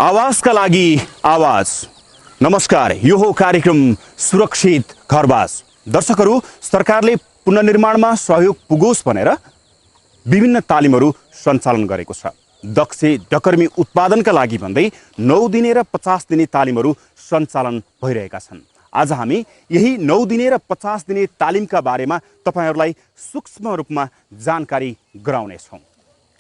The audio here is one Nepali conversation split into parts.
आवाजका लागि आवाज। नमस्कार, यो हो कार्यक्रम सुरक्षित घरवास। दर्शकहरू, सरकारले पुनर्निर्माणमा सहयोग पुगोस् भनेर विभिन्न तालिमहरू सञ्चालन गरेको छ। दक्ष डकर्मी उत्पादनका लागि भन्दै 9 दिने र 50 दिने तालिमहरू सञ्चालन भइरहेका छन्। आज हामी यही 9 दिने र 50 दिने तालिमका बारेमा तपाईहरूलाई सूक्ष्म रूपमा जानकारी गराउनेछौँ।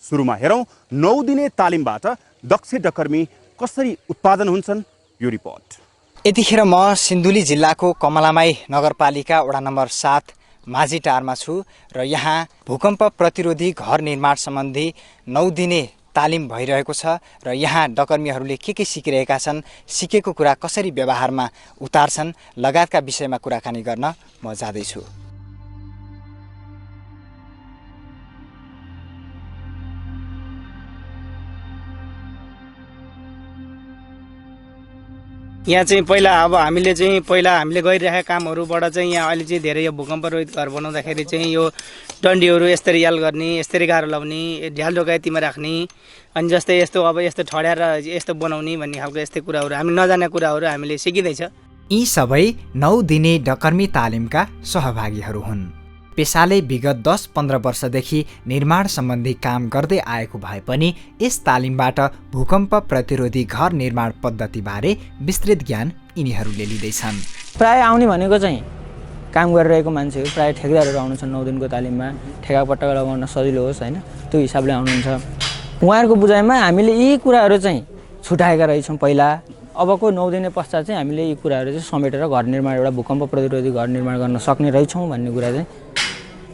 सुरुमा हेरौँ 9 दिने तालिमबाट दक्ष डकर्मी कसरी उत्पादन हुन्छन्, यो रिपोर्ट। यतिखेर म सिन्धुली जिल्लाको कमलामाई नगरपालिका वडा नम्बर 7 माझीटारमा छु र यहाँ भूकम्प प्रतिरोधी घर निर्माण सम्बन्धी 9 दिने तालिम भइरहेको छ र यहाँ डकर्मीहरूले के सिकिरहेका छन्, सिकेको कुरा कसरी व्यवहारमा उतार्छन् लगायतका विषयमा कुराकानी गर्न म जाँदैछु। यहाँ चाहिँ पहिला हामीले गरिरहेका कामहरूबाट चाहिँ यहाँ अहिले चाहिँ धेरै यो भूकम्प रहित घर बनाउँदाखेरि चाहिँ यो डन्डीहरू यसरी याल गर्ने, यसरी गाह्रो लाउने, ढ्याल ढोका यतिमा राख्ने, अनि जस्तै यस्तो यस्तो ठड्याएर यस्तो बनाउने भन्ने खालको यस्तै कुराहरू हामीले नजानेका कुराहरू हामीले सिकिँदैछ। यी सबै 9 दिने डकर्मी तालिमका सहभागीहरू हुन्। पेसाले विगत 10-15 वर्षदेखि निर्माण सम्बन्धी काम गर्दै आएको भए पनि यस तालिमबाट भूकम्प प्रतिरोधी घर निर्माण पद्धतिबारे विस्तृत ज्ञान यिनीहरूले लिँदैछन्। प्राय आउने भनेको चाहिँ काम गरिरहेको मान्छेहरू, प्राय ठेकेदारहरू आउनुहुन्छ 9 दिनको तालिममा, ठेकापट्टा लगाउन सजिलो होस् होइन, त्यो हिसाबले आउनुहुन्छ। उहाँहरूको बुझाइमा हामीले यी कुराहरू चाहिँ छुटाएका रहेछौँ पहिला। अबको 9 दिने पश्चात चाहिँ हामीले यी कुराहरू चाहिँ समेटेर घर निर्माण, एउटा भूकम्प प्रतिरोधी घर निर्माण गर्न सक्ने रहेछौँ भन्ने कुरा चाहिँ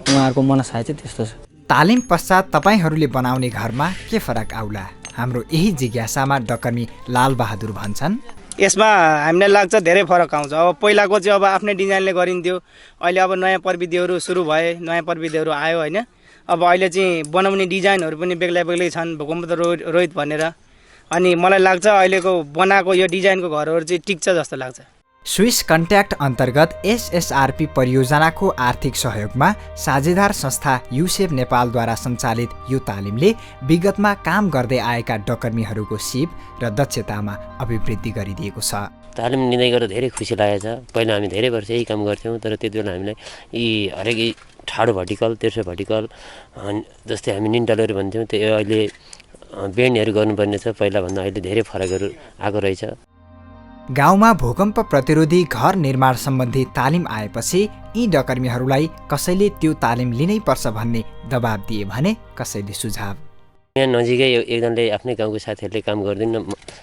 उहाँहरूको मनसाय चाहिँ त्यस्तो छ। तालिम पश्चात तपाईँहरूले बनाउने घरमा के फरक आउला? हाम्रो यही जिज्ञासामा डकर्मी लालबहादुर भन्छन्, यसमा हामीलाई लाग्छ धेरै फरक आउँछ। अब पहिलाको चाहिँ आफ्नै डिजाइनले गरिन्थ्यो, अहिले नयाँ प्रविधिहरू सुरु भए, नयाँ प्रविधिहरू आयो होइन। अब अहिले चाहिँ बनाउने डिजाइनहरू पनि बेग्लै बेग्लै छन्, भूकम्प रहित भनेर। अनि मलाई लाग्छ अहिलेको बनाएको यो डिजाइनको घरहरू चाहिँ टिक्छ जस्तो लाग्छ। स्विस कन्ट्याक्ट अन्तर्गत SSRP परियोजनाको आर्थिक सहयोगमा साझेदार संस्था युसेफ नेपालद्वारा सञ्चालित यो तालिमले विगतमा काम गर्दै आएका डकर्मीहरूको सिप र दक्षतामा अभिवृद्धि गरिदिएको छ। तालिम लिँदै गरेर धेरै खुसी लागेको छ। पहिला हामी धेरै वर्ष यही काम गर्थ्यौँ, तर त्यति बेला हामीलाई यी हरेक ठाडो भर्टिकल, तेर्सो भर्टिकल, जस्तै हामी निन्टलहरू भन्थ्यौँ, त्यो अहिले बेन्डहरू गर्नुपर्ने छ। पहिलाभन्दा अहिले धेरै फरकहरू आएको रहेछ। गाउँमा भूकम्प प्रतिरोधी घर निर्माण सम्बन्धी तालिम आएपछि यी डकर्मीहरूलाई कसैले त्यो तालिम लिनै पर्छ भन्ने दबाब दिए भने कसैले सुझाव। यहाँ नजिकै एकजनाले आफ्नै गाउँको साथीहरूले काम गरिदिनु,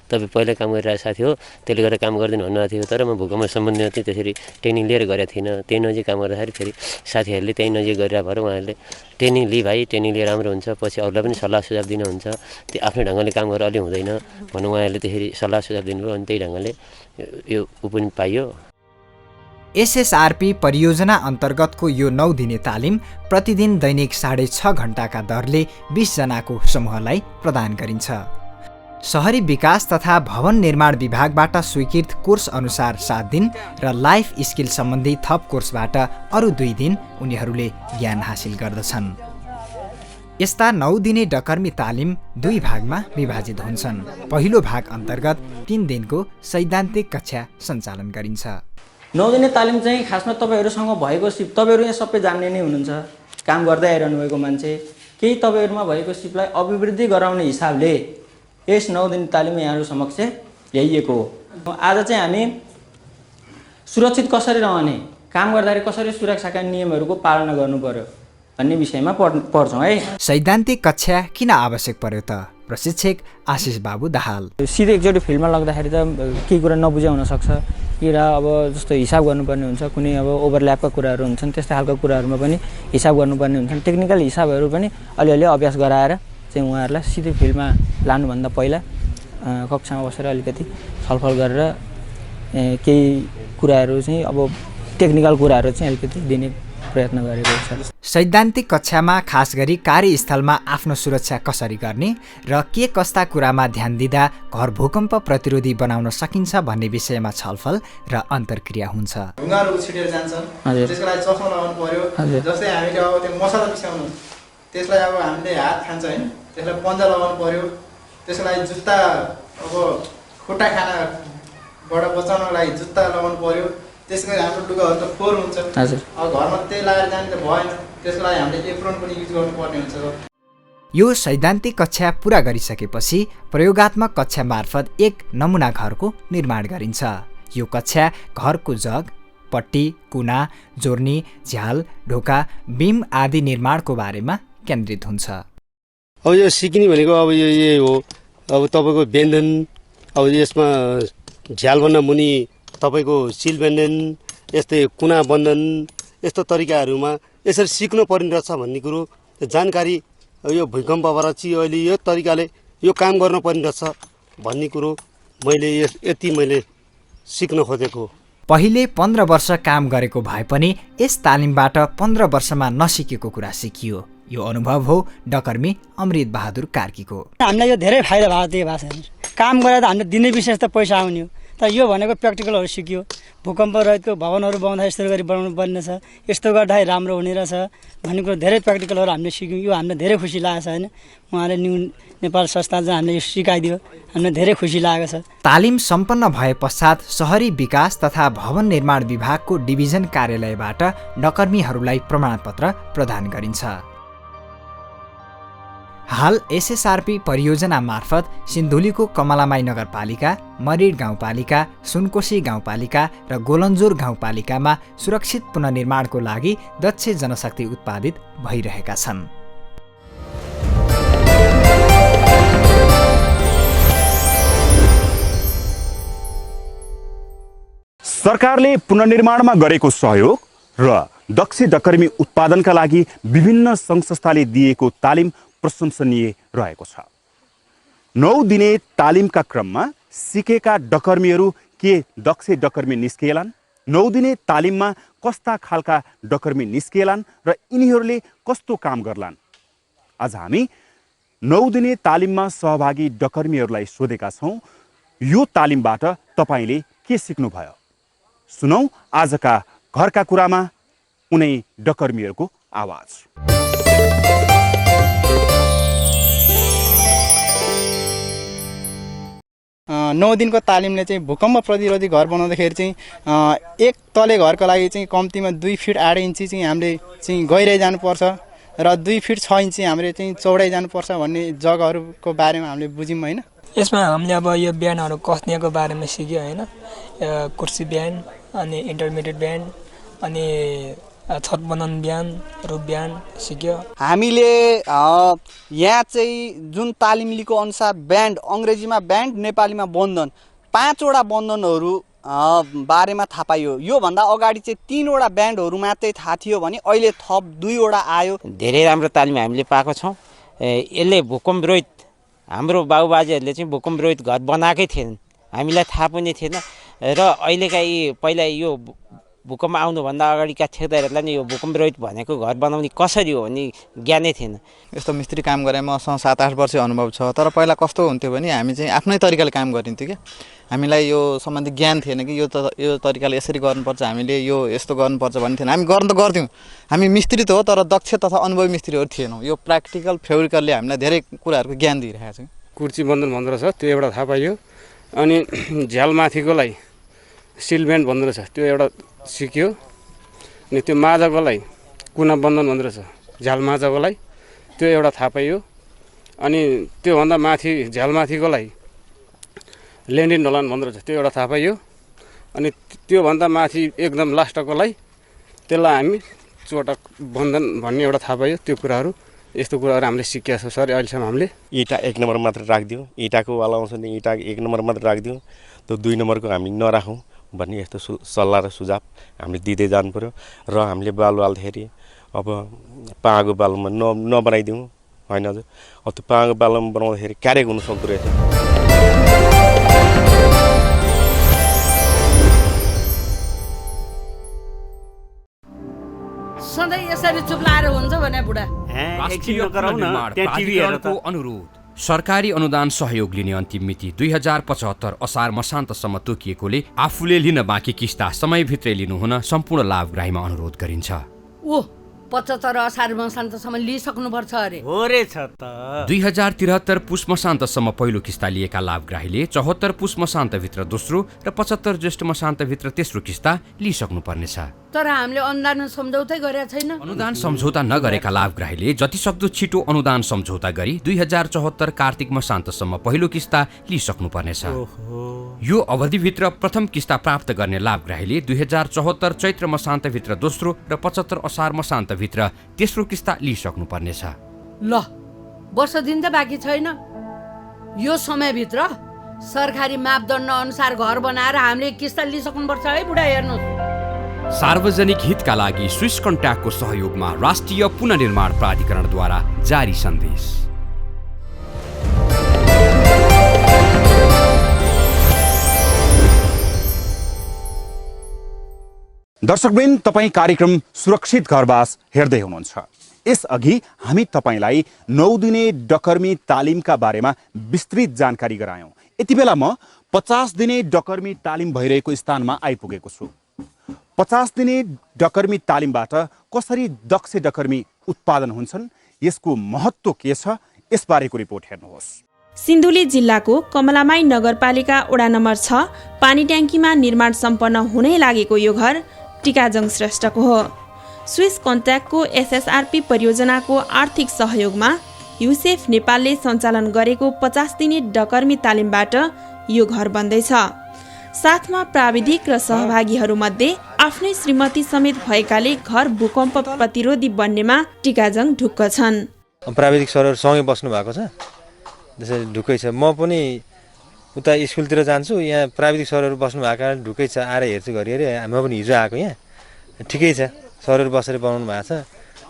तपाईँ पहिला काम गरिरहेको साथी हो, त्यसले गर्दा काम गरिदिनु भन्नुभएको थियो। तर म भूकम्प सम्बन्धीमा चाहिँ त्यसरी ट्रेनिङ लिएर गरेको थिइनँ। त्यही नजिक काम गर्दाखेरि फेरि साथीहरूले त्यही नजिक गरिरहेको भएर उहाँहरूले ट्रेनिङ लिई भाइ, ट्रेनिङ लिएर राम्रो हुन्छ, पछि अरूलाई पनि सल्लाह सुझाव दिनुहुन्छ, त्यो आफ्नै ढङ्गले काम गरेर अलि हुँदैन भन्नु उहाँहरूले त्यसरी सल्लाह सुझाव दिनुभयो। अनि त्यही ढङ्गले यो पनि पाइयो। SSRP परियोजना अन्तर्गतको यो 9 दिने तालिम प्रतिदिन दैनिक 6.5 घण्टाका दरले 20 जनाको समूहलाई प्रदान गरिन्छ। शहरी विकास तथा भवन निर्माण विभागबाट स्वीकृत कोर्स अनुसार 7 दिन र लाइफ स्किल सम्बन्धी थप कोर्सबाट अरू 2 दिन उनीहरूले ज्ञान हासिल गर्दछन्। यस्ता 9 दिने डकर्मी तालिम 2 भागमा विभाजित हुन्छन्। पहिलो भाग अन्तर्गत 3 दिनको सैद्धान्तिक कक्षा सञ्चालन गरिन्छ। 9 दिने तालिम चाहिँ खासमा तपाईँहरूसँग भएको सिप, तपाईँहरू यहाँ सबै जान्ने नै हुनुहुन्छ, काम गर्दै आइरहनु भएको मान्छे, केही तपाईँहरूमा भएको सिपलाई अभिवृद्धि गराउने हिसाबले यस 9 दिने तालिम यहाँहरू समक्ष ल्याइएको हो। आज चाहिँ हामी सुरक्षित कसरी रहने, काम गर्दाखेरि कसरी सुरक्षाका नियमहरूको पालना गर्नु पर्यो भन्ने विषयमा पढ्छौँ है। सैद्धान्तिक कक्षा किन आवश्यक पर्यो त? प्रशिक्षक आशिष बाबु दाहाल। सिधै एकचोटि फिल्डमा लग्दाखेरि त केही कुरा नबुझे हुनसक्छ, कि अब जस्तो हिसाब गर्नुपर्ने हुन्छ, कुनै ओभरल्यापका कुराहरू हुन्छन्, त्यस्तै खालको कुराहरूमा पनि हिसाब गर्नुपर्ने हुन्छन्। टेक्निकल हिसाबहरू पनि अलिअलि अभ्यास गराएर चाहिँ उहाँहरूलाई सिधै फिल्डमा लानुभन्दा पहिला कक्षामा बसेर अलिकति छलफल गरेर केही कुराहरू चाहिँ टेक्निकल कुराहरू चाहिँ अलिकति दिने प्रयत्न गरेको छ। सैद्धान्तिक कक्षामा खास गरी कार्यस्थलमा आफ्नो सुरक्षा कसरी गर्ने र के कस्ता कुरामा ध्यान दिँदा घर भूकम्प प्रतिरोधी बनाउन सकिन्छ भन्ने विषयमा छलफल र अन्तर्क्रिया हुन्छ। ढुङ्गाहरू छिटेर जान्छन्, त्यसको लागि चस्मा लगाउनु पर्यो। जस्तै हामीले त्यो मसला पिसाउनु, त्यसलाई हामीले हात खान्छ होइन, त्यसलाई पन्जा लगाउनु पर्यो। त्यसको लागि जुत्ता खुट्टा खानाबाट बचाउनको लागि जुत्ता लगाउनु पर्यो। त्यसको लागि हाम्रो लुगाहरू त फोहोर हुन्छ। हजुर। अब घरमा त्यही लगाएर जाने त भएन। त्यसको लागि हामीले एप्रोन पनि युज गर्नुपर्ने हुन्छ। यो सैद्धान्तिक कक्षा पुरा गरिसकेपछि प्रयोगात्मक कक्षा मार्फत एक नमुना घरको निर्माण गरिन्छ। यो कक्षा घरको जग, पट्टी, कुना, जोर्नी, झ्याल, ढोका, बिम आदि निर्माणको बारेमा केन्द्रित हुन्छ। अब यो सिक्ने भनेको अब यही हो। अब तपाईँको व्यञ्जन, अब यसमा झ्यालभन्दा मुनि तपाईँको सिल व्यञ्जन, यस्तै कुना बन्धन, यस्तो तरिकाहरूमा यसरी सिक्नु पर्ने रहेछ भन्ने कुरो जानकारी यो भूकम्पबाट चाहिँ अहिले यो तरिकाले यो काम गर्न पर्ने रहेछ भन्ने कुरो मैले यति मैले सिक्न खोजेको। पहिले 15 वर्ष काम गरेको भए पनि यस तालिमबाट 15 वर्षमा नसिकेको कुरा सिकियो। यो अनुभव हो डकर्मी अमृत बहादुर कार्कीको। हामीलाई यो धेरै फाइदा भएको त्यही भएको छ। काम गरेर त हामीले दिने विशेष त पैसा आउने हो, तर यो भनेको प्र्याक्टिकलहरू सिकियो। भूकम्प रहितको भवनहरू बनाउँदा यस्तो गरी बनाउनु पर्ने छ, यस्तो गर्दाखेरि राम्रो हुने रहेछ भन्ने कुरो धेरै प्र्याक्टिकलहरू हामीले सिक्यौँ। यो हामीलाई धेरै खुसी लागेको छ होइन। उहाँले न्यू नेपाल संस्थाले चाहिँ हामीले यो सिकाइदियो, हामीलाई धेरै खुसी लागेको छ। तालिम सम्पन्न भए पश्चात शहरी विकास तथा भवन निर्माण विभागको डिभिजन कार्यालयबाट डकर्मीहरूलाई प्रमाणपत्र प्रदान गरिन्छ। हाल एसएसआरपी परियोजना मार्फत सिन्धुलीको कमलामाई नगरपालिका, मरिड गाउँपालिका, सुनकोशी गाउँपालिका र गोलन्जोर गाउँपालिकामा सुरक्षित पुनर्निर्माणको लागि दक्ष जनशक्ति उत्पादित भइरहेका छन्। सरकारले पुनर्निर्माणमा गरेको सहयोग र दक्ष डकर्मी उत्पादनका लागि विभिन्न सङ्घ संस्थाले दिएको तालिम प्रशंसनीय रहेको छ। 9 दिने तालिमका क्रममा सिकेका डकर्मीहरू के दक्ष डकर्मी निस्किएलान्? 9 दिने तालिममा कस्ता खालका डकर्मी निस्किएलान् र यिनीहरूले कस्तो काम गर्लान्? आज हामी 9 दिने तालिममा सहभागी डकर्मीहरूलाई सोधेका छौँ, यो तालिमबाट तपाईँले के सिक्नुभयो? सुनौ आजका घरका कुरामा उनै डकर्मीहरूको आवाज। 9 दिनको तालिमले चाहिँ भूकम्प प्रतिरोधी घर बनाउँदाखेरि चाहिँ एक तले घरको लागि चाहिँ कम्तीमा 2 फिट 8 इन्ची चाहिँ हामीले चाहिँ गहिराइ जानुपर्छ र 2 फिट 6 इन्ची हामीले चाहिँ चौडाइ जानुपर्छ भन्ने जग्गाहरूको बारेमा हामीले बुझ्यौँ होइन। यसमा हामीले अब यो ब्यान्डहरू कस्नेको बारेमा सिक्यो होइन। कुर्सी ब्यान्ड, अनि इन्टरमिडिएट ब्यान्ड, अनि छत बनाउन ब्यान्ड, रुप ब्यान्ड सिक्यो। हामीले यहाँ चाहिँ जुन तालिम लिएको अनुसार ब्यान्ड, अङ्ग्रेजीमा ब्यान्ड, नेपालीमा बन्धन, 5 वटा बन्धनहरू बारेमा थाहा पाइयो। योभन्दा अगाडि चाहिँ 3 वटा ब्यान्डहरू मात्रै थाहा थियो भने अहिले थप 2 वटा आयो। धेरै राम्रो तालिम हामीले पाएको छौँ। यसले भूकम्प रहित, हाम्रो बाबुबाजेहरूले चाहिँ भूकम्प रहित घर बनाएकै थिएनन्, हामीलाई थाहा पनि थिएन र अहिलेका पहिला यो भूकम्प आउनुभन्दा अगाडिका ठेकदारहरूलाई नि यो भूकम्प रहित भनेको घर बनाउने कसरी हो भन्ने ज्ञानै थिएन। यस्तो मिस्त्री काम गरेँ मसँग 7-8 वर्ष अनुभव छ। तर पहिला कस्तो हुन्थ्यो भने हामी चाहिँ आफ्नै तरिकाले काम गरिन्थ्यो क्या। हामीलाई यो सम्बन्धी ज्ञान थिएन कि यो तरिकाले यसरी गर्नुपर्छ, हामीले यो यस्तो गर्नुपर्छ भन्ने थिएन। हामी गर्न त गर्थ्यौँ, हामी मिस्त्री त हो तर दक्ष तथा अनुभवी मिस्त्रीहरू थिएनौँ। यो प्र्याक्टिकल फेब्रिकलले हामीलाई धेरै कुराहरूको ज्ञान दिइरहेको छ। कुर्ची बन्धन भन्दो रहेछ त्यो एउटा थाहा पाइयो। अनि झ्याल माथिकोलाई सिल ब्यान्ड भन्दो रहेछ त्यो एउटा सिक्यो। अनि त्यो माझाकोलाई कुना बन्धन भन्दो रहेछ, झ्याल माझाकोलाई त्यो एउटा थाहा पाइयो। अनि त्योभन्दा माथि झ्याल माथिकोलाई ल्यान्डिन ढलान भन्दो रहेछ त्यो एउटा थाहा पाइयो। अनि त्योभन्दा माथि एकदम लास्टकोलाई त्यसलाई हामी चोटक बन्धन भन्ने एउटा थाहा पाइयो। त्यो कुराहरू यस्तो कुराहरू हामीले सिकेका छौँ सर अहिलेसम्म। हामीले इँटा 1 नम्बर मात्र राखिदिउँ, इँटाको वाला आउँछ नि इँटा 1 नम्बर मात्र राखिदिउँ, त्यो 2 नम्बरको हामी नराखौँ भन्ने यस्तो सल्लाह र सुझाव हामीले दिँदै जानु पर्यो। र हामीले बालु हाल्दाखेरि अब पाँगो बालुमा नबनाइदिउँ होइन हजुर। अब त्यो पाँगो बालुमा बनाउँदाखेरि क्यारेक हुनु सक्दो रहेछ। सधैँ यसरी चुप लाएर हुन्छ भने बुढा अनुरोध। सरकारी अनुदान सहयोग लिने अन्तिम मिति 2075 असार मसान्तसम्म तोकिएकोले आफूले लिन बाँकी किस्ता समयभित्रै लिनुहुन सम्पूर्ण लाभग्राहीमा अनुरोध गरिन्छ। ओ 75 असार मसान्तसम्म लिइसक्नुपर्छ अरे। हो रे छ त। 2073 पुष मसान्तसम्म पहिलो किस्ता लिएका लाभग्राहीले 74 पुष मसान्तभित्र दोस्रो र 75 ज्येष्ठ मसान्तभित्र तेस्रो किस्ता लिइसक्नुपर्नेछ। तर हामीले अनुदान सम्झौतै गरेका छैन। अनुदान सम्झौता नगरेका लाभग्राहीले जतिसक्दो छिटो अनुदान सम्झौता गरी 2074 कार्तिक मसान्तसम्म पहिलो किस्ता लिइसक्नुपर्नेछ। यो अवधिभित्र प्रथम किस्ता प्राप्त गर्ने लाभग्राहीले 2074 चैत्र मसान्तभित्र दोस्रो र 75 असार मसान्तभित्र तेस्रो किस्ता लिइसक्नुपर्नेछ। ल वर्ष दिन त बाँकी छैन। यो समयभित्र सरकारी मापदण्ड अनुसार घर बनाएर हामीले किस्ता लिइसक्नुपर्छ है बुढा। हेर्नुहोस्, सार्वजनिक हितका लागि स्विस कन्ट्याक्टको सहयोगमा राष्ट्रिय पुनर्निर्माण प्राधिकरणद्वारा जारी सन्देश। दर्शकवृन्द, तपाईँ कार्यक्रम सुरक्षित घरवास हेर्दै हुनुहुन्छ। यसअघि हामी तपाईँलाई 9 दिने डकर्मी तालिमका बारेमा विस्तृत जानकारी गरायौँ। यति बेला म 50 दिने डकर्मी तालिम भइरहेको स्थानमा आइपुगेको छु। 50 दिने डकर्मी तालिमबाट कसरी दक्ष डकर्मी उत्पादन हुन्छन्, यसको महत्त्व के छ, यसबारेको रिपोर्ट हेर्नुहोस्। सिन्धुली जिल्लाको कमलामाई नगरपालिका वडा नम्बर 6 पानी ट्याङ्कीमा निर्माण सम्पन्न हुनै लागेको यो घर टिकाजङ श्रेष्ठको हो। स्विस कन्ट्याक्टको एसएसआरपी परियोजनाको आर्थिक सहयोगमा युसेफ नेपालले सञ्चालन गरेको 50 दिने डकर्मी तालिमबाट यो घर बन्दैछ। साथमा प्राविधिक र सहभागीहरूमध्ये आफ्नै श्रीमती समेत भएकाले घर भूकम्प प्रतिरोधी बन्नेमा टिकाजङ ढुक्क छन्। प्राविधिक सरहरू सँगै बस्नु भएको छ, त्यसरी ढुक्कै छ। म पनि उता स्कुलतिर जान्छु, यहाँ प्राविधिक सरहरू बस्नु भएको कारण ढुक्कै छ, आएर हेर्छु घरिघरि। म पनि हिजो आएको यहाँ, ठिकै छ। सरहरू बसेर बनाउनु भएको छ,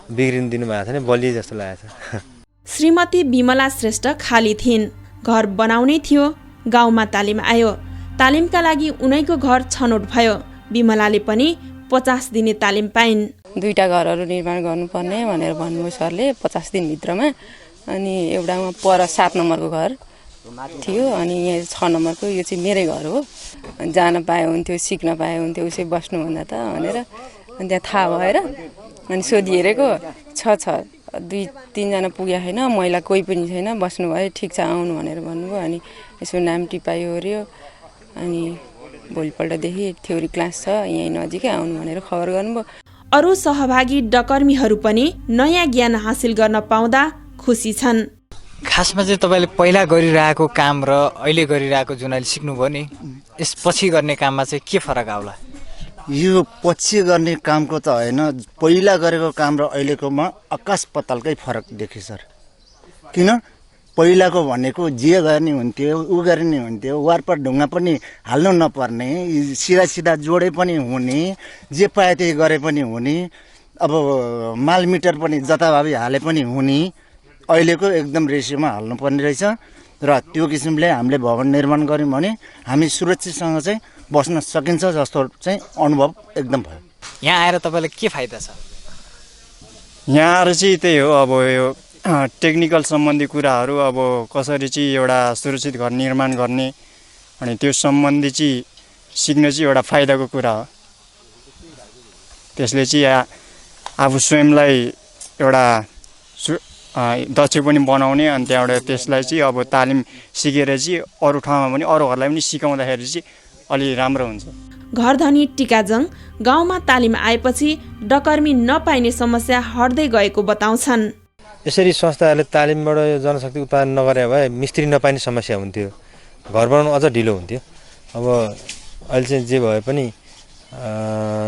बिग्रिनु दिनु भएको छैन, बलिए जस्तो लागेको छ। श्रीमती बिमला श्रेष्ठ खाली थिइन्। घर बनाउनै थियो, गाउँमा तालिम आयो। तालिमका लागि उनैको घर छनौट भयो। बिमलाले पनि 50 दिने तालिम पाइन्। 2टा घरहरू निर्माण गर्नुपर्ने भनेर भन्नुभयो सरले 50 दिनभित्रमा। अनि एउटामा पर 7 नम्बरको घर थियो, अनि यहाँ 6 नम्बरको, यो चाहिँ मेरै घर हो। जान पाए हुन्थ्यो, सिक्न पाए हुन्थ्यो, उसै बस्नुभन्दा त भनेर अनि त्यहाँ थाहा भएर अनि सोधिहेरेको छ 2-3 जना पुगेको छैन, महिला कोही पनि छैन, बस्नुभयो। ठिक छ आउनु भनेर भन्नुभयो। अनि यसो नाम टिपायो ओर्यो। अनि भोलिपल्टदेखि थ्योरी क्लास छ यहीँ नजिकै, आउनु भनेर खबर गर्नुभयो। अरू सहभागी डकर्मीहरू पनि नयाँ ज्ञान हासिल गर्न पाउँदा खुसी छन्। खासमा चाहिँ तपाईँले पहिला गरिरहेको काम र अहिले गरिरहेको जुन अहिले सिक्नुभयो नि, यसपछि गर्ने काममा चाहिँ के फरक आउला? यो पछि गर्ने कामको त होइन, पहिला गरेको काम र अहिलेकोमा आकाश पातालकै फरक देखेँ सर। किन पहिलाको भनेको जे गर्ने हुन्थ्यो ऊ गर्ने हुन्थ्यो, वारपार ढुङ्गा पनि हाल्नु नपर्ने, सिधा सिधा जोडे पनि हुने, जे पाए त्यही गरे पनि हुने, अब माल मिटर पनि जताभावी हाले पनि हुने। अहिलेको एकदम रेसियोमा हाल्नुपर्ने रहेछ र त्यो किसिमले हामीले भवन निर्माण गऱ्यौँ भने हामी सुरक्षितसँग चाहिँ बस्न सकिन्छ जस्तो चाहिँ अनुभव एकदम भयो। यहाँ आएर तपाईँलाई के फाइदा छ? यहाँ आएर चाहिँ त्यही हो, अब यो टेक्निकल सम्बन्धी कुराहरू, अब कसरी चाहिँ एउटा सुरक्षित घर निर्माण गर्ने अनि त्यो सम्बन्धी चाहिँ सिक्न चाहिँ एउटा फाइदाको कुरा हो। त्यसले चाहिँ आफू स्वयंलाई एउटा दक्ष पनि बनाउने, अनि त्यहाँबाट त्यसलाई चाहिँ अब तालिम सिकेर चाहिँ अरू ठाउँमा पनि अरूहरूलाई पनि सिकाउँदाखेरि चाहिँ अलि राम्रो हुन्छ। घरधनी टिकाजङ गाउँमा तालिम आएपछि डकर्मी नपाइने समस्या हट्दै गएको बताउँछन्। यसरी संस्थाहरूले तालिमबाट जनशक्ति उत्पादन नगरे भए मिस्त्री नपाइने समस्या हुन्थ्यो, घर बनाउनु अझ ढिलो हुन्थ्यो। अब अहिले चाहिँ जे भए पनि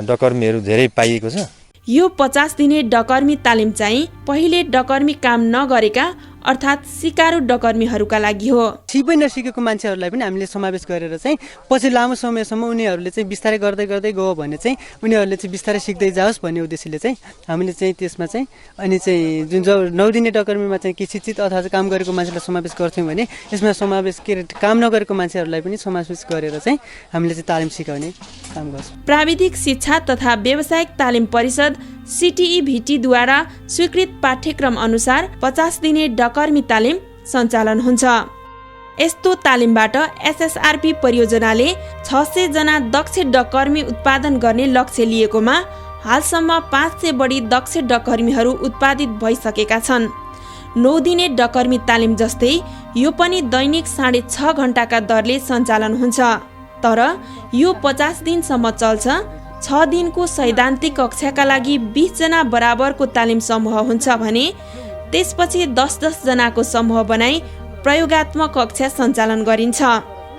डकर्मीहरू धेरै पाइएको छ। यो 50 दिने डकर्मी तालिम चाहिँ पहिले डकर्मी काम नगरेका अर्थात् सिकारु डकर्मीहरूका लागि हो। सिपै नसिकेको मान्छेहरूलाई पनि हामीले समावेश गरेर चाहिँ पछि लामो समयसम्म उनीहरूले चाहिँ बिस्तारै गर्दै गर्दै गयो भने चाहिँ उनीहरूले चाहिँ बिस्तारै सिक्दै जाओस् भन्ने उद्देश्यले चाहिँ हामीले चाहिँ त्यसमा चाहिँ अनि चाहिँ जुन 9 दिने डकर्मीमा चाहिँ कि शिक्षित अथवा काम गरेको मान्छेलाई समावेश गर्थ्यौँ भने यसमा समावेश काम नगरेको मान्छेहरूलाई पनि समावेश गरेर चाहिँ हामीले चाहिँ तालिम सिकाउने काम गर्छौँ। प्राविधिक शिक्षा तथा व्यावसायिक तालिम परिषद CTEVT-द्वारा स्वीकृत पाठ्यक्रम अनुसार 50 दिने डकर्मी तालिम सञ्चालन हुन्छ। यस्तो तालिमबाट SSRP परियोजनाले 600 जना दक्ष डकर्मी उत्पादन गर्ने लक्ष्य लिएकोमा हालसम्म 500 बढी दक्ष डकर्मीहरू उत्पादित भइसकेका छन्। 9 दिने डकर्मी तालिम जस्तै यो पनि दैनिक 6.5 घण्टाका दरले सञ्चालन हुन्छ। तर यो 50 दिनसम्म चल्छ। 6 दिनको सैद्धान्तिक कक्षाका लागि 20 जना बराबरको तालिम समूह हुन्छ भने त्यसपछि 10-10 जनाको समूह बनाई प्रयोगात्मक कक्षा सञ्चालन गरिन्छ।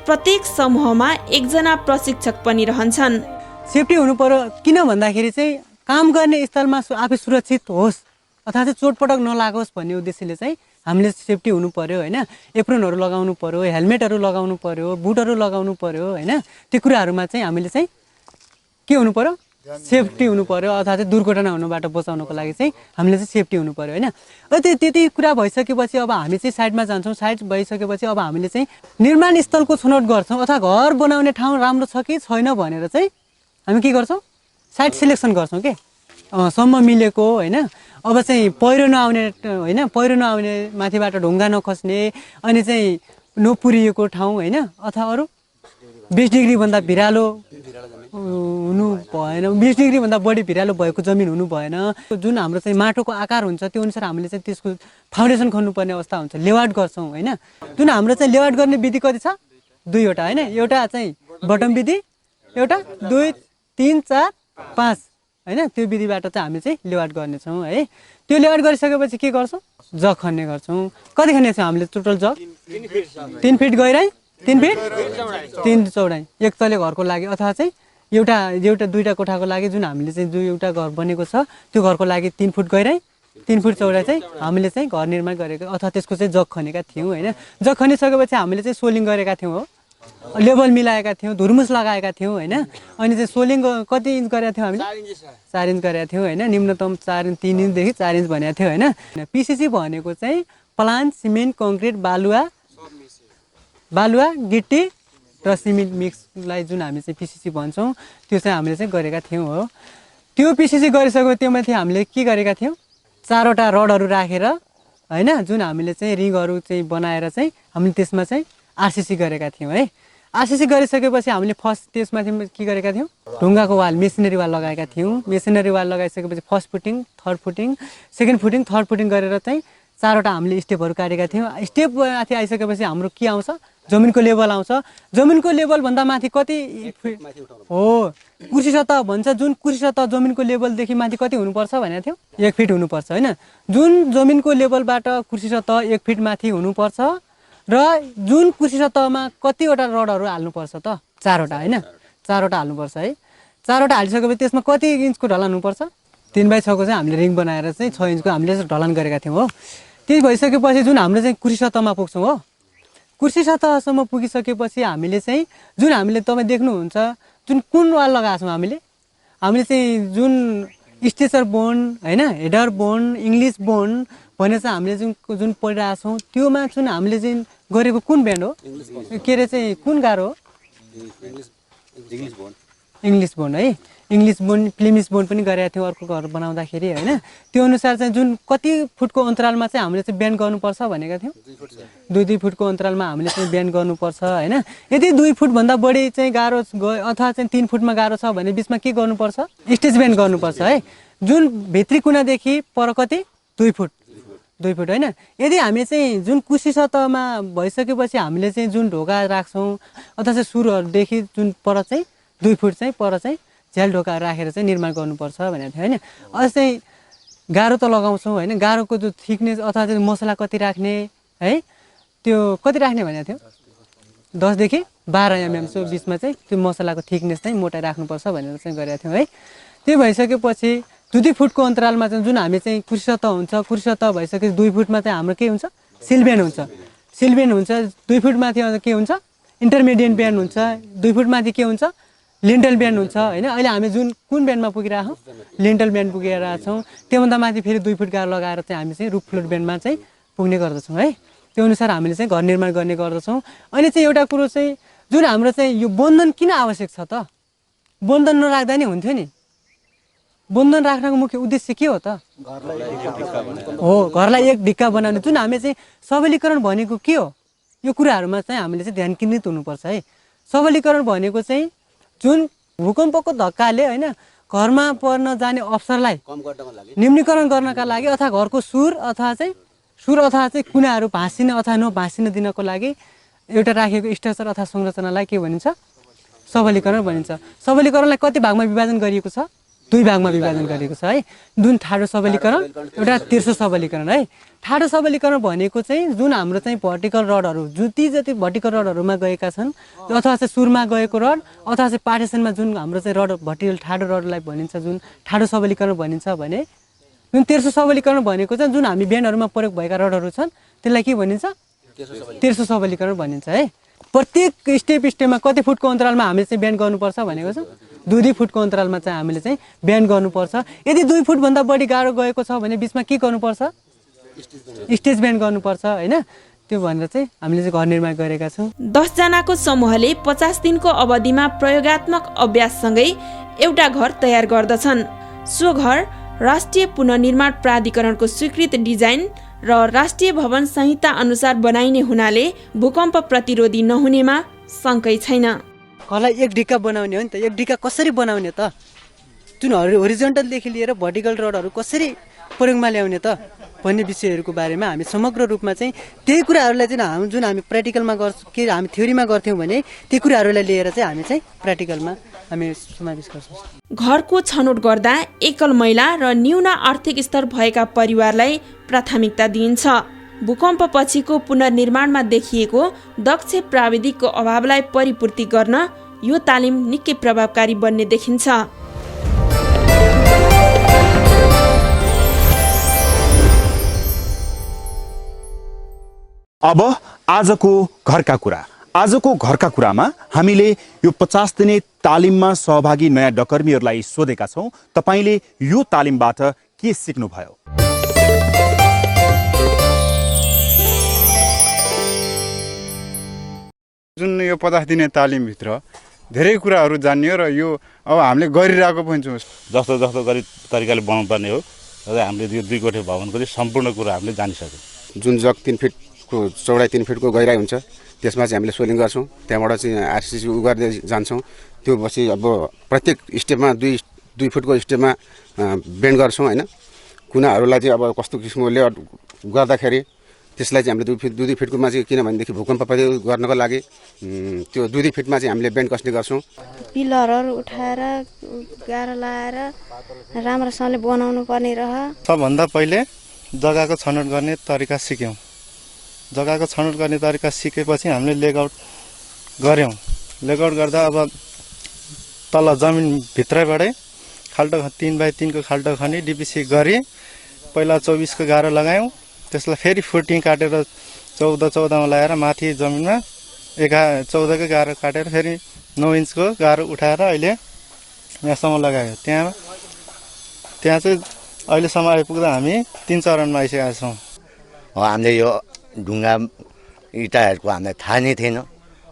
प्रत्येक समूहमा 1 जना प्रशिक्षक पनि रहन्छन्। सेफ्टी हुनु पर्यो, किन भन्दाखेरि चाहिँ काम गर्ने स्थलमा आफै सुरक्षित होस् अथवा चाहिँ चोटपटक नलागोस् भन्ने उद्देश्यले चाहिँ हामीले सेफ्टी हुनु पर्यो होइन। एप्रोनहरू लगाउनु पर्यो, हेलमेटहरू लगाउनु पर्यो, बुटहरू लगाउनु पर्यो होइन। त्यो कुराहरूमा चाहिँ हामीले चाहिँ के हुनु पर्यो, सेफ्टी हुनु पर्यो अथवा चाहिँ दुर्घटना हुनुबाट बचाउनको लागि चाहिँ हामीले चाहिँ सेफ्टी हुनु पर्यो होइन। त्यति कुरा भइसकेपछि अब हामी चाहिँ साइडमा जान्छौँ। साइड भइसकेपछि अब हामीले चाहिँ निर्माण स्थलको छनौट गर्छौँ अथवा घर बनाउने ठाउँ राम्रो छ कि छैन भनेर चाहिँ हामी के गर्छौँ, साइट सिलेक्सन गर्छौँ के सम्म मिलेको होइन। अब चाहिँ पहिरो नआउने होइन, पहिरो नआउने माथिबाट ढुङ्गा नखस्ने अनि चाहिँ नपुरिएको ठाउँ होइन अथवा अरू 20 डिग्रीभन्दा भिरालो हुनु भएन, 20 डिग्रीभन्दा बढी भिरालो भएको जमिन हुनु भएन। जुन हाम्रो चाहिँ माटोको आकार हुन्छ त्यो अनुसार हामीले चाहिँ त्यसको फाउन्डेसन खन्नुपर्ने अवस्था हुन्छ। लेआउट गर्छौँ होइन। जुन हाम्रो चाहिँ लेआउट गर्ने विधि कति छ, 2 वटा होइन। एउटा चाहिँ बटम विधि, एउटा 2, 3, 4, 5 होइन। त्यो विधिबाट चाहिँ हामी चाहिँ लेआउट गर्नेछौँ है। त्यो लेआउट गरिसकेपछि के गर्छौँ, जग खन्ने गर्छौँ। कति खन्ने छौँ हामीले टोटल जग? 3 फिट गहिराइ, 3 फिट 3 चौडाइ। एक तले घरको लागि अथवा चाहिँ एउटा 2टा कोठाको लागि जुन हामीले चाहिँ जो एउटा घर बनेको छ त्यो घरको लागि 3 फुट गहिराइ, 3 फुट चौडाइ चाहिँ हामीले चाहिँ घर निर्माण गरेको अथवा त्यसको चाहिँ जग खनेका थियौँ होइन। जग खनिसकेपछि हामीले चाहिँ सोलिङ गरेका थियौँ हो, लेभल मिलाएका थियौँ, धुर्मुस लगाएका थियौँ होइन। अनि चाहिँ सोलिङ कति इन्च गरेका थियौँ हामीले? 4 इन्च गरेका थियौँ होइन। निम्नतम 3 इन्चदेखि 4 इन्च भनेको थियो होइन। पिसिसी भनेको चाहिँ प्लान, सिमेन्ट, कङ्क्रिट, बालुवा, गिट्टी र सिमेन्ट मिक्सलाई जुन हामी चाहिँ पिसिसी भन्छौँ त्यो चाहिँ हामीले चाहिँ गरेका थियौँ हो। त्यो पिसिसी गरिसक्यो त्यो माथि हामीले के गरेका थियौँ, 4वटा रडहरू राखेर होइन जुन हामीले चाहिँ रिङहरू चाहिँ बनाएर चाहिँ हामीले त्यसमा चाहिँ आरसिसी गरेका थियौँ है। आरसिसी गरिसकेपछि हामीले फर्स्ट त्यसमाथि के गरेका थियौँ, ढुङ्गाको वाल, मेसिनरी वाल लगाएका थियौँ। मेसिनरी वाल लगाइसकेपछि first footing, third footing, second footing, third footing गरेर चाहिँ 4वटा हामीले स्टेपहरू काटेका थियौँ। स्टेप माथि आइसकेपछि हाम्रो के आउँछ, जमिनको लेभल आउँछ। जमिनको लेभलभन्दा माथि कति हो, कुर्सी सतह भन्छ। जुन कुर्सी सतह जमिनको लेभलदेखि माथि कति हुनुपर्छ भनेको थियो, 1 फिट हुनुपर्छ होइन। जुन जमिनको लेभलबाट कुर्सी सतह 1 फिट माथि हुनुपर्छ र जुन कुर्सी सतहमा कतिवटा रडहरू हाल्नुपर्छ त, 4वटा होइन। 4वटा हाल्नुपर्छ है। 4वटा हालिसकेपछि त्यसमा कति इन्चको ढलान हुनुपर्छ, 3/6को चाहिँ हामीले रिङ बनाएर चाहिँ 6 इन्चको हामीले ढलान गरेका थियौँ हो। त्यही भइसकेपछि जुन हाम्रो चाहिँ कुर्सी सतहमा पुग्छौँ हो, कुर्सी सतहसम्म पुगिसकेपछि हामीले चाहिँ जुन हामीले तपाईँ देख्नुहुन्छ जुन कुन वाल लगाएको छौँ हामीले चाहिँ जुन स्ट्रेचर बोन होइन, हेडर बोन, इङ्ग्लिस बोन भनेर चाहिँ हामीले जुन पढिरहेको छौँ त्योमा जुन हामीले चाहिँ गरेको कुन ब्यान्ड हो, के अरे चाहिँ कुन गाह्रो हो, इङ्ग्लिस बोन है। इङ्ग्लिस बोन, फ्लेमिस बोन पनि गरेका थियौँ अर्को घर बनाउँदाखेरि होइन। त्यो अनुसार चाहिँ जुन कति फुटको अन्तरालमा चाहिँ हामीले चाहिँ ब्यान्ड गर्नुपर्छ भनेका थियौँ, 2 फुटको अन्तरालमा हामीले चाहिँ ब्यान्ड गर्नुपर्छ होइन। यदि 2 फुटभन्दा बढी चाहिँ गाह्रो अथवा चाहिँ 3 फुटमा गाह्रो छ भने बिचमा के गर्नुपर्छ, स्टेज ब्यान्ड गर्नुपर्छ है। जुन भित्री कुनादेखि पर कति, 2 फुट होइन। यदि हामी चाहिँ जुन कुर्सी सतहमा भइसकेपछि हामीले चाहिँ जुन ढोका राख्छौँ अथवा चाहिँ सुरहरूदेखि जुन पर चाहिँ 2 फुट चाहिँ पर चाहिँ झ्याल ढोका राखेर चाहिँ निर्माण गर्नुपर्छ भनेको थियो होइन। अझ चाहिँ गाह्रो त लगाउँछौँ होइन। गाह्रोको जो थिकनेस अथवा चाहिँ मसला कति राख्ने है, त्यो कति राख्ने भनेको थियो, 10 देखि 12 एमएमको बिचमा चाहिँ त्यो मसलाको थिकनेस चाहिँ मोटाइ राख्नुपर्छ भनेर चाहिँ गरेका थियौँ है। त्यो भइसकेपछि 2 फुटको अन्तरालमा चाहिँ जुन हामी चाहिँ कुर्सी सतह हुन्छ, कुर्सी सतह भइसकेपछि 2 फुटमा चाहिँ हाम्रो के हुन्छ, सिलब्यान्ड हुन्छ। सिलब्यान्ड हुन्छ 2 फुटमाथि के हुन्छ, इन्टरमिडिएट ब्यान्ड हुन्छ। 2 फुटमाथि के हुन्छ, लिन्टल ब्यान्ड हुन्छ होइन। अहिले हामी जुन कुन ब्यान्डमा पुगिरहेको छौँ, लिन्टल ब्यान्ड पुगिरहेको छौँ। त्योभन्दा माथि फेरि 2 फुट गाह्रो लगाएर चाहिँ हामी चाहिँ रुफ फ्लोर ब्यान्डमा चाहिँ पुग्ने गर्दछौँ है। त्यो अनुसार हामीले चाहिँ घर निर्माण गर्ने गर्दछौँ। अनि चाहिँ एउटा कुरो चाहिँ जुन हाम्रो चाहिँ यो बन्धन किन आवश्यक छ त, बन्धन नराख्दा नि हुन्थ्यो नि। बन्धन राख्नको मुख्य उद्देश्य के हो त, घरलाई एक ढिक्का बनाउने। जुन हामी चाहिँ सबलीकरण भनेको के हो, यो कुराहरूमा चाहिँ हामीले चाहिँ ध्यान केन्द्रित हुनुपर्छ है। सबलीकरण भनेको चाहिँ जुन भूकम्पको धक्काले होइन घरमा पर्न जाने अवसरलाई न्यूनीकरण गर्नका लागि अथवा घरको सुर अथवा चाहिँ कुनाहरू भाँसिन अथवा नभाँसिन दिनको लागि एउटा राखिएको स्ट्रक्चर अथवा संरचनालाई के भनिन्छ सबलीकरण भनिन्छ। सबलीकरणलाई कति भागमा विभाजन गरिएको छ 2 भागमा विभाजन गरिएको छ है। जुन ठाडो सबलीकरण एउटा तेर्सो सबलीकरण है। ठाडो सबलीकरण भनेको चाहिँ जुन हाम्रो चाहिँ भर्टिकल रडहरू जति भर्टिकल रडहरूमा गएका छन् अथवा चाहिँ सुरमा गएको रड अथवा चाहिँ पार्टिसनमा जुन हाम्रो चाहिँ रड भर्टिकल ठाडो रडलाई भनिन्छ जुन ठाडो सबलीकरण भनिन्छ भने जुन तेर्सो सबलीकरण भनेको चाहिँ जुन हामी ब्यान्डहरूमा प्रयोग भएका रडहरू छन् त्यसलाई के भनिन्छ तेर्सो सबलीकरण भनिन्छ है। प्रत्येक स्टेपमा कति फुटको अन्तरालमा हामीले चाहिँ ब्यान्ड गर्नुपर्छ भनेको छ 2 फुटको अन्तरालमा चाहिँ हामीले चाहिँ ब्यान्ड गर्नुपर्छ। यदि 2 फुटभन्दा बढी गाह्रो गएको छ भने बिचमा के गर्नुपर्छ स्टेज ब्यान्ड गर्नुपर्छ होइन। त्यो भनेर चाहिँ हामीले चाहिँ घर निर्माण गरेका छौँ। 10 जनाको समूहले 50 दिनको अवधिमा प्रयोगात्मक अभ्याससँगै एउटा घर तयार गर्दछन्। सो घर राष्ट्रिय पुनर्निर्माण प्राधिकरणको स्वीकृत डिजाइन र राष्ट्रिय भवन संहिता अनुसार बनाइने हुनाले भूकम्प प्रतिरोधी नहुनेमा शङ्कै छैन। घरलाई एक ढिक्का बनाउने हो नि त। एक ढिक्का कसरी बनाउने त जुन होरिजन्टलदेखि लिएर भर्टिकल रडहरू कसरी प्रयोगमा ल्याउने त भन्ने विषयहरूको बारेमा हामी समग्र रूपमा चाहिँ त्यही कुराहरूलाई चाहिँ जुन हामी प्र्याक्टिकलमा गर्छौँ हामी थ्योरीमा गर्थ्यौँ भने ती कुराहरूलाई लिएर चाहिँ हामी चाहिँ प्र्याक्टिकलमा हामी समावेश गर्छौँ। घरको छनौट गर्दा एकल महिला र न्यून आर्थिक स्तर भएका परिवारलाई प्राथमिकता दिइन्छ। भूकम्प पछिको पुनर्निर्माणमा देखिएको दक्ष प्राविधिकको अभावलाई परिपूर्ति गर्न यो तालिम निकै प्रभावकारी बन्ने देखिन्छ। अब आजको घरका कुरामा हामीले यो 50 दिने तालिममा सहभागी नयाँ डकर्मीहरूलाई सोधेका छौँ, तपाईँले यो तालिमबाट के सिक्नुभयो? जुन यो 50 दिने तालिमभित्र धेरै कुराहरू जान्ने हो र यो अब हामीले गरिरहेको पनि छौँ। जस्तो गरी तरिकाले बनाउनु पर्ने हो र हामीले यो 2 कोठे भवनको चाहिँ सम्पूर्ण कुरा हामीले जानिसक्यौँ। जुन जग 3 फिटको चौडाइ 3 फिटको गहिराइ हुन्छ त्यसमा चाहिँ हामीले सोलिङ गर्छौँ। त्यहाँबाट चाहिँ आरसिसी गर्दै जान्छौँ। त्यो पछि अब प्रत्येक स्टेपमा 2 फुटको स्टेपमा बेन्ड गर्छौँ होइन। कुनाहरूलाई चाहिँ अब कस्तो किसिमको लेआउट गर्दाखेरि त्यसलाई चाहिँ हामीले 2 फिटकोमा चाहिँ किनभनेदेखि भूकम्प प्रतिरोध गर्नको लागि त्यो 2 फिटमा चाहिँ हामीले बेन्ड कस्ने गर्छौँ। पिलरहरू उठाएर गाह्रो लगाएर राम्रोसँगले बनाउनु पर्ने रह। सबभन्दा पहिले जग्गाको छनौट गर्ने तरिका सिक्यौँ। जग्गाको छनौट गर्ने तरिका सिकेपछि हामीले लेआउट गऱ्यौँ। लेआउट गर्दा अब तल जमिनभित्रैबाटै खाल्टो 3x3 को खाल्टो खनी डिपिसी गरी पहिला 24 को गाह्रो लगायौँ। त्यसलाई फेरि फुटिङ काटेर 14 मा लगाएर माथि जमिनमा 14 को गाह्रो काटेर फेरि 9 इन्चको गाह्रो उठाएर अहिले यहाँसम्म लगायो। त्यहाँ चाहिँ अहिलेसम्म आइपुग्दा हामी 3 चरणमा आइसकेका छौँ। हामीले यो ढुङ्गा इँटाहरूको हामीलाई थाहा नै थिएन।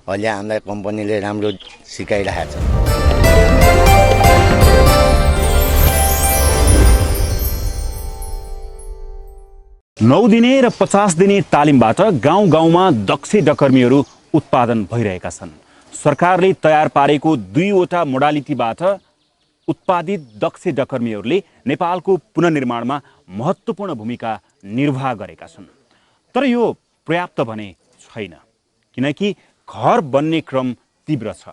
अहिले हामीलाई कम्पनीले राम्रो सिकाइरहेको छ। 9 दिने र 50 दिने तालिमबाट गाउँमा दक्ष डकर्मीहरू उत्पादन भइरहेका छन्। सरकारले तयार पारेको 2वटा मोडालिटीबाट उत्पादित दक्ष डकर्मीहरूले नेपालको पुनर्निर्माणमा महत्त्वपूर्ण भूमिका निर्वाह गरेका छन्। तर यो पर्याप्त भने छैन, किनकि घर बन्ने क्रम तीव्र छ।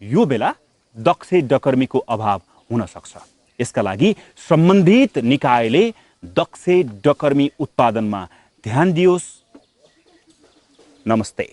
यो बेला दक्ष डकर्मीको अभाव हुन सक्छ। यसका लागि सम्बन्धित निकायले दक्ष डकर्मी उत्पादनमा ध्यान दियोस्। नमस्ते।